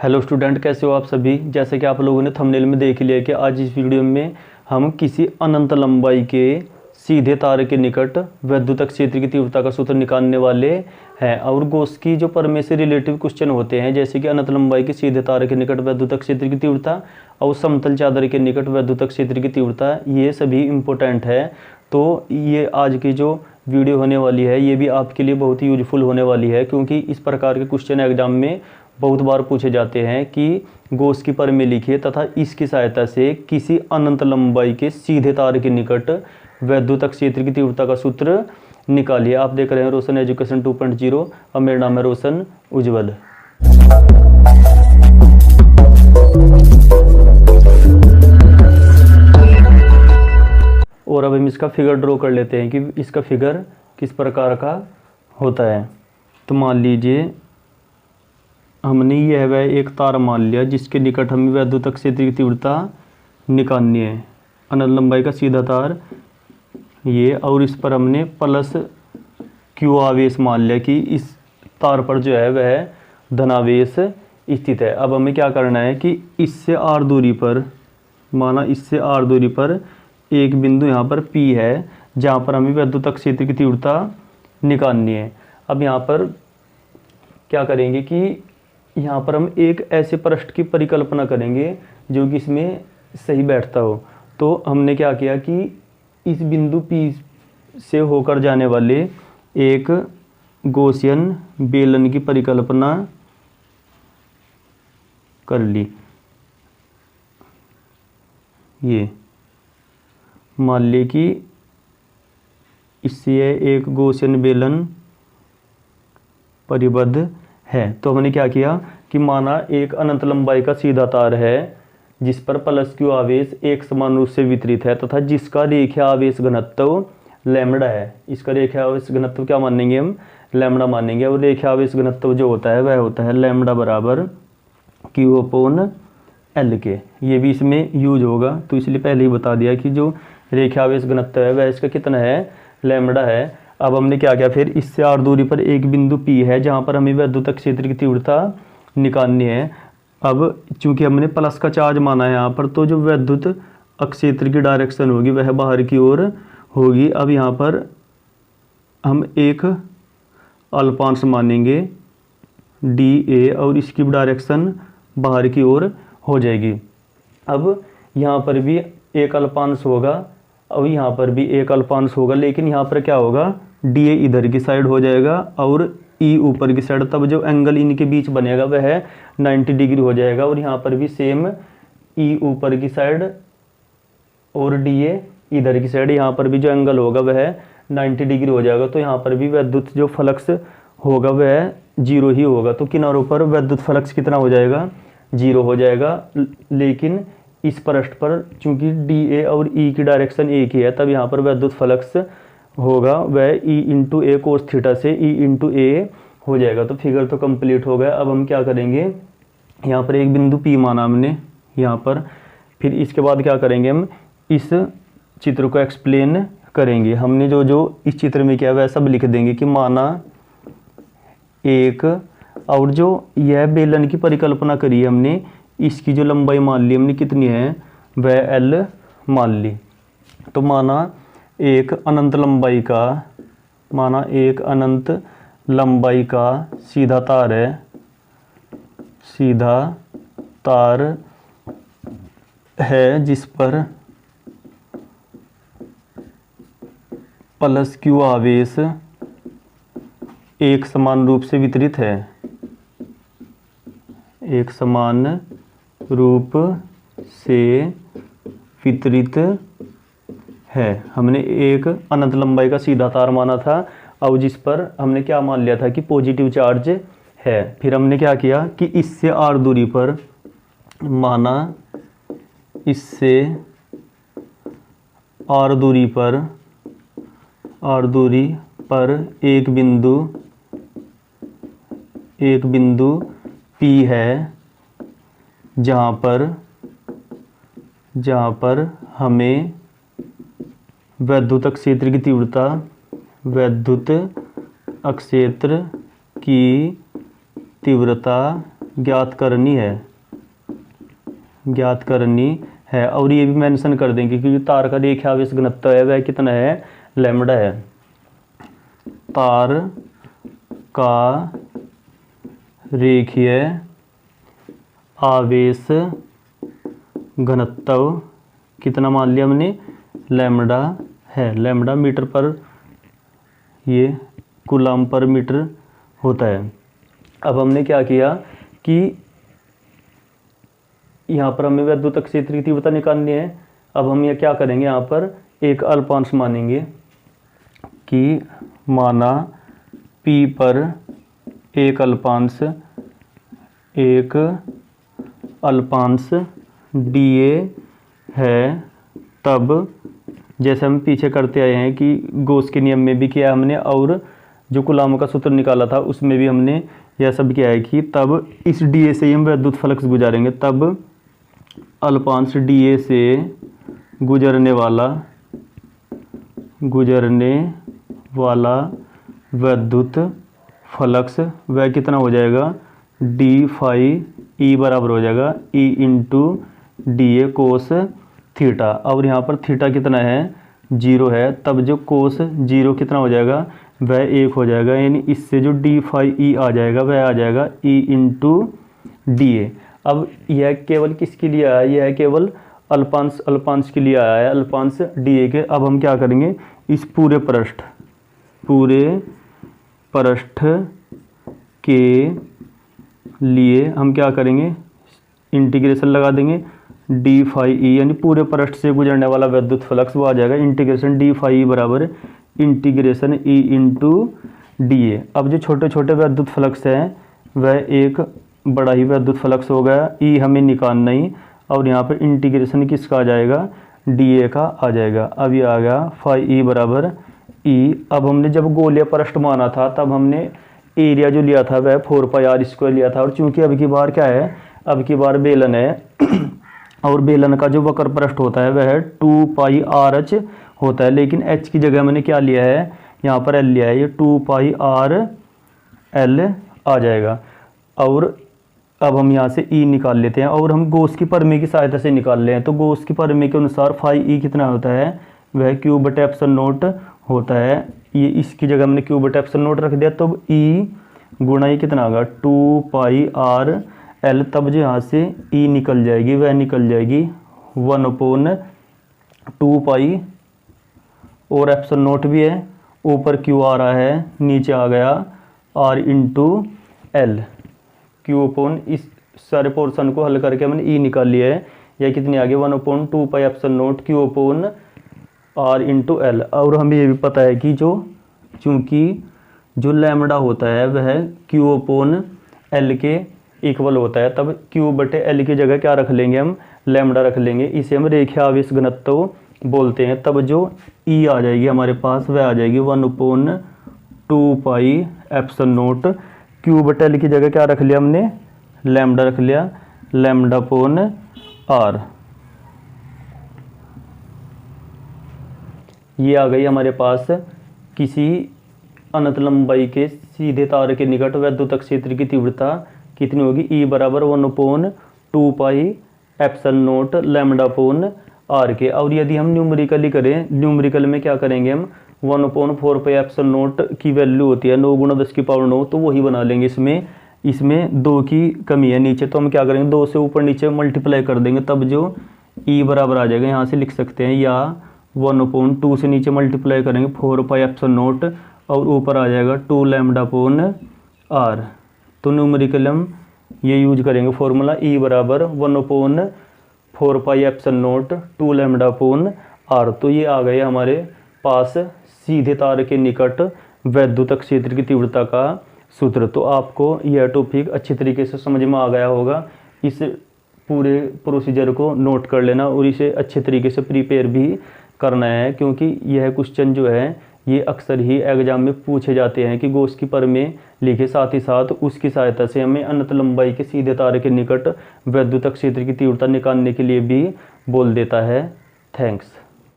Hello student, कैसे हो आप सभी। जैसे कि आप लोगों ने थंबनेल में देख लिया कि आज इस वीडियो में हम किसी अनंत लंबाई के सीधे तार के निकट वैद्युत क्षेत्र की तीव्रता का सूत्र निकालने वाले हैं। और गॉस की जो प्रमेय से रिलेटिव क्वेश्चन होते हैं, जैसे कि अनंत लंबाई के सीधे तार के निकट वैद्युत क्षेत्र की तीव्रता और समतल चादर के निकट वैद्युत क्षेत्र की तीव्रता, ये सभी इम्पोर्टेंट है। तो ये आज की जो वीडियो होने वाली है ये भी आपके लिए बहुत ही यूजफुल होने वाली है, क्योंकि इस प्रकार के क्वेश्चन एग्जाम में बहुत बार पूछे जाते हैं कि गॉस की प्रमेय लिखिए तथा इसकी सहायता से किसी अनंत लंबाई के सीधे तार के निकट वैद्युत क्षेत्र की तीव्रता का सूत्र निकालिए। आप देख रहे हैं रोशन एजुकेशन 2.0 और मेरा नाम है रोशन उज्ज्वल। और अब हम इसका फिगर ड्रॉ कर लेते हैं कि इसका फिगर किस प्रकार का होता है। तो मान लीजिए हमने यह वह एक तार मान लिया जिसके निकट हमें वैद्युत क्षेत्र की तीव्रता निकालनी है। अनंत लंबाई का सीधा तार ये, और इस पर हमने प्लस क्यू आवेश मान लिया कि इस तार पर जो है वह धनावेश स्थित है। अब हमें क्या करना है कि इससे आर दूरी पर, माना इससे आर दूरी पर एक बिंदु यहाँ पर P है जहाँ पर हमें वैद्युत क्षेत्र की तीव्रता निकालनी है। अब यहाँ पर क्या करेंगे कि यहाँ पर हम एक ऐसे पृष्ठ की परिकल्पना करेंगे जो कि इसमें सही बैठता हो। तो हमने क्या किया कि इस बिंदु P से होकर जाने वाले एक गॉसियन बेलन की परिकल्पना कर ली। ये मान ली कि इससे एक गॉसियन बेलन परिबद्ध है। तो हमने क्या किया कि माना एक अनंत लंबाई का सीधा तार है जिस पर प्लस क्यू आवेश एक समान रूप से वितरित है तथा जिसका रेखीय आवेश घनत्व लैम्बडा है। इसका रेखीय आवेश घनत्व क्या मानेंगे हम? लैम्बडा मानेंगे। और रेखीय आवेश घनत्व जो होता है वह होता है लैम्बडा बराबर क्यू अपॉन एल के। ये भी इसमें यूज होगा, तो इसलिए पहले ही बता दिया कि जो रेखीय आवेश घनत्व है वह इसका कितना है? लैम्बडा है। अब हमने क्या किया, फिर इससे आर दूरी पर एक बिंदु P है जहाँ पर हमें वैद्युत क्षेत्र की तीव्रता निकालनी है। अब चूंकि हमने प्लस का चार्ज माना है यहाँ पर, तो जो वैद्युत क्षेत्र की डायरेक्शन होगी वह बाहर की ओर होगी। अब यहाँ पर हम एक अल्पांश मानेंगे dA और इसकी डायरेक्शन बाहर की ओर हो जाएगी। अब यहाँ पर भी एक अल्पांश होगा और यहाँ पर भी एक अल्पांश होगा, लेकिन यहाँ पर क्या होगा, dA इधर की साइड हो जाएगा और E ऊपर की साइड। तब जो एंगल इनके बीच बनेगा वह 90 डिग्री हो जाएगा। और यहाँ पर भी सेम E ऊपर की साइड और dA इधर की साइड, यहाँ पर भी जो एंगल होगा वह 90 डिग्री हो जाएगा। तो यहाँ पर भी वैद्युत जो फ्लक्स होगा वह 0 ही होगा। तो किनारों पर वैद्युत फ्लक्स कितना हो जाएगा? 0 हो जाएगा। लेकिन इस पृष्ठ पर चूंकि dA और E की डायरेक्शन एक ही है, तब यहाँ पर वैद्युत फ्लक्स होगा वह E इंटू ए कोस थीटा से E इंटू ए हो जाएगा। तो फिगर तो कंप्लीट हो गया। अब हम क्या करेंगे, यहाँ पर एक बिंदु P माना हमने यहाँ पर, फिर इसके बाद क्या करेंगे, हम इस चित्र को एक्सप्लेन करेंगे। हमने जो जो इस चित्र में किया वह सब लिख देंगे कि माना एक, और जो यह बेलन की परिकल्पना करी है हमने, इसकी जो लंबाई मान ली हमने कितनी है, वह L मान ली। तो माना एक अनंत लंबाई का सीधा तार है, सीधा तार है जिस पर प्लस क्यू आवेश एक समान रूप से वितरित है, एक समान रूप से वितरित है। हमने एक अनंत लंबाई का सीधा तार माना था और जिस पर हमने क्या मान लिया था कि पॉजिटिव चार्ज है। फिर हमने क्या किया कि इससे आर दूरी पर, माना इससे आर दूरी पर एक बिंदु P है जहाँ पर हमें वैद्युत क्षेत्र की तीव्रता तीव्रता ज्ञात करनी है और ये भी मेंशन कर देंगे कि जो तार का रेखीय आवेश घनत्व है वह कितना है, लैम्बडा है। तार का रेखीय आवेश घनत्व कितना मान लिया हमने, लैम्बडा है। लैम्बडा मीटर पर, ये कूलम पर मीटर होता है। अब हमने क्या किया कि यहाँ पर हमें विद्युत क्षेत्र की तीव्रता निकालनी है। अब हम ये क्या करेंगे, यहाँ पर एक अल्पांश मानेंगे कि माना P पर एक अल्पांश dA है। तब जैसे हम पीछे करते आए हैं कि गॉस के नियम में भी किया हमने, और जो कूलम का सूत्र निकाला था उसमें भी हमने यह सब किया है कि तब इस dA से ही हम विद्युत फ्लक्स गुजारेंगे। तब अल्पांश dA से गुजरने वाला विद्युत फ्लक्स वह कितना हो जाएगा, d फाई E बराबर हो जाएगा E into dA cos theta. और यहाँ पर थीटा कितना है, 0 है। तब जो कोस 0 कितना हो जाएगा, वह 1 हो जाएगा। यानी इससे जो d फाई E आ जाएगा वह आ जाएगा E इंटू dA। अब यह केवल किसके लिए आया, यह केवल अल्पांश के लिए आया है, अल्पांश dA के। अब हम क्या करेंगे, इस पूरे पृष्ठ के लिए हम क्या करेंगे, इंटीग्रेशन लगा देंगे d फाई E, यानी पूरे पृष्ठ से गुजरने वाला विद्युत फ्लक्स वो आ जाएगा इंटीग्रेशन d फाई E बराबर इंटीग्रेशन E इंटू dA। अब जो छोटे छोटे विद्युत फ्लक्स हैं वह एक बड़ा ही विद्युत फ्लक्स हो गया, E हमें निकालना ही, और यहाँ पर इंटीग्रेशन किसका आ जाएगा, dA का आ जाएगा। अब ये आ गया फाई E बराबर E। अब हमने जब गोलीय पृष्ठ माना था तब हमने एरिया जो लिया था वह 4 पाई r स्क्वायर लिया था, और चूंकि अब की बार क्या है, अब की बार बेलन है और बेलन का जो वक्र पृष्ठ होता है वह 2 पाई RH होता है, लेकिन h की जगह मैंने क्या लिया है, यहाँ पर L लिया है, ये 2 पाई RL आ जाएगा। और अब हम यहाँ से E निकाल लेते हैं और हम गॉस की प्रमेय की सहायता से निकाल ले हैं। तो गॉस की प्रमेय के अनुसार फाई E कितना होता है, वह Q बटे एप्सिलॉन नॉट होता है। ये इसकी जगह हमने Q बटे एप्सिलॉन नॉट रख दिया, तब E गुणा ही कितना होगा, 2 पाई RL। तब जो यहाँ से E निकल जाएगी वह निकल जाएगी 1/2 पाई, और एप्सिलॉन नॉट भी है, ऊपर Q आ रहा है, नीचे आ गया R इंटू L। इस सारे पोर्शन को हल करके हमने E निकाल लिया है, यह कितनी आ गई 1/2 pi epsilon not Q R into L। और हमें ये भी पता है कि चूंकि जो लैम्बडा होता है वह Q/L के इक्वल होता है, तब Q बटे L की जगह क्या रख लेंगे, हम लैम्बडा रख लेंगे। इसे हम रेखीय आवेश घनत्व बोलते हैं। तब जो E आ जाएगी हमारे पास वह आ जाएगी 1/2 पाई एप्सिलॉन नॉट। Q बटे L की जगह क्या रख लिया हमने, लैम्बडा रख लिया, λ/r। ये आ गई हमारे पास किसी अनंत लंबाई के सीधे तार के निकट विद्युत क्षेत्र की तीव्रता कितनी होगी, E बराबर 1/2 पाई एप्सिलॉन नॉट λ/r के। और यदि हम न्यूमेरिकली करें, न्यूमेरिकल में क्या करेंगे हम, 1/4 पाई एप्सिलॉन नॉट की वैल्यू होती है 9 × 10⁻9, तो वही बना लेंगे। इसमें 2 की कमी है नीचे, तो हम क्या करेंगे, 2 से ऊपर नीचे मल्टीप्लाई कर देंगे, तब जो E बराबर आ जाएगा, यहाँ से लिख सकते हैं, या 1/2 से नीचे मल्टीप्लाई करेंगे 4 पाई एप्सिलॉन नॉट, और ऊपर आ जाएगा 2 λ/r। तो न्यूमेरिकल हम ये यूज करेंगे फॉर्मूला, E बराबर 1/4 पाई एप्सिलॉन नॉट 2 λ/r। तो ये आ गए हमारे पास सीधे तार के निकट विद्युत क्षेत्र की तीव्रता का सूत्र। तो आपको यह टॉपिक अच्छी तरीके से समझ में आ गया होगा। इस पूरे प्रोसीजर को नोट कर लेना और इसे अच्छे तरीके से प्रिपेयर भी करना है, क्योंकि यह क्वेश्चन जो है ये अक्सर ही एग्जाम में पूछे जाते हैं कि गॉस की प्रमेय लिखे, साथ ही साथ उसकी सहायता से हमें अनंत लंबाई के सीधे तार के निकट विद्युत क्षेत्र की तीव्रता निकालने के लिए भी बोल देता है। थैंक्स।